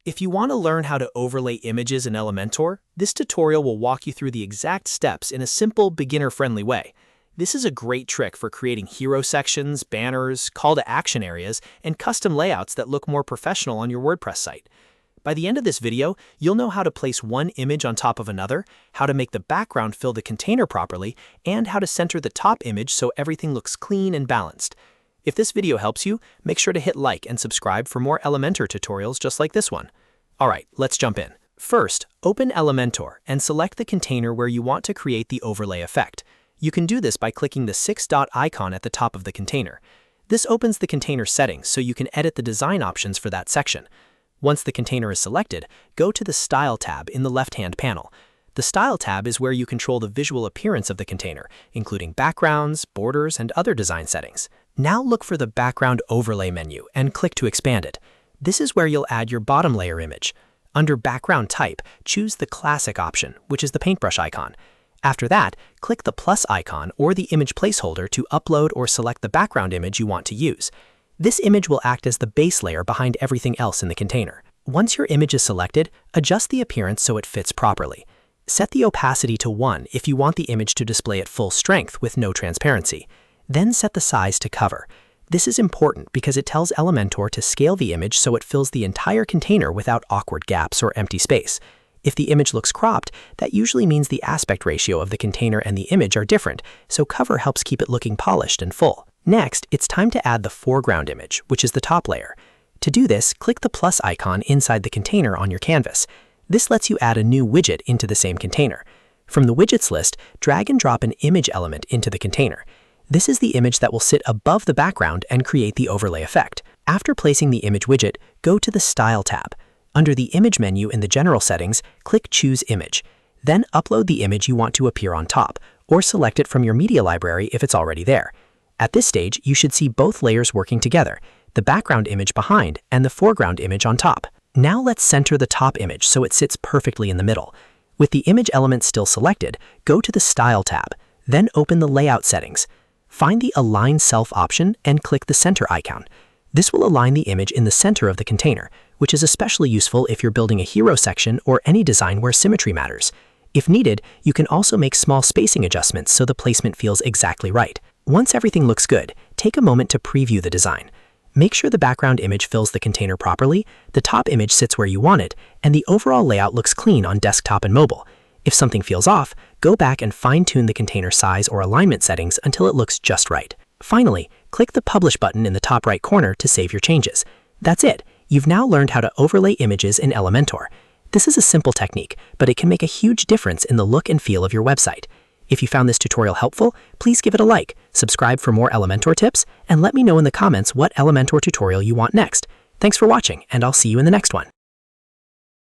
If you want to learn how to overlay images in Elementor, this tutorial will walk you through the exact steps in a simple, beginner-friendly way. This is a great trick for creating hero sections, banners, call-to-action areas, and custom layouts that look more professional on your WordPress site. By the end of this video, you'll know how to place one image on top of another, how to make the background fill the container properly, and how to center the top image so everything looks clean and balanced. If this video helps you, make sure to hit like and subscribe for more Elementor tutorials just like this one. Alright, let's jump in. First, open Elementor and select the container where you want to create the overlay effect. You can do this by clicking the 6-dot icon at the top of the container. This opens the container settings so you can edit the design options for that section. Once the container is selected, go to the Style tab in the left-hand panel. The Style tab is where you control the visual appearance of the container, including backgrounds, borders, and other design settings. Now look for the Background Overlay menu and click to expand it. This is where you'll add your bottom layer image. Under Background Type, choose the Classic option, which is the paintbrush icon. After that, click the plus icon or the image placeholder to upload or select the background image you want to use. This image will act as the base layer behind everything else in the container. Once your image is selected, adjust the appearance so it fits properly. Set the opacity to 1 if you want the image to display at full strength with no transparency. Then set the size to cover. This is important because it tells Elementor to scale the image so it fills the entire container without awkward gaps or empty space. If the image looks cropped, that usually means the aspect ratio of the container and the image are different, so cover helps keep it looking polished and full. Next, it's time to add the foreground image, which is the top layer. To do this, click the plus icon inside the container on your canvas. This lets you add a new widget into the same container. From the widgets list, drag and drop an image element into the container. This is the image that will sit above the background and create the overlay effect. After placing the image widget, go to the Style tab. Under the Image menu in the General settings, click Choose Image. Then upload the image you want to appear on top, or select it from your media library if it's already there. At this stage, you should see both layers working together, the background image behind and the foreground image on top. Now let's center the top image so it sits perfectly in the middle. With the image element still selected, go to the Style tab, then open the Layout settings. Find the Align Self option and click the center icon. This will align the image in the center of the container, which is especially useful if you're building a hero section or any design where symmetry matters. If needed, you can also make small spacing adjustments so the placement feels exactly right. Once everything looks good, take a moment to preview the design. Make sure the background image fills the container properly, the top image sits where you want it, and the overall layout looks clean on desktop and mobile. If something feels off, go back and fine-tune the container size or alignment settings until it looks just right. Finally, click the Publish button in the top right corner to save your changes. That's it. You've now learned how to overlay images in Elementor. This is a simple technique, but it can make a huge difference in the look and feel of your website. If you found this tutorial helpful, please give it a like, subscribe for more Elementor tips, and let me know in the comments what Elementor tutorial you want next. Thanks for watching, and I'll see you in the next one.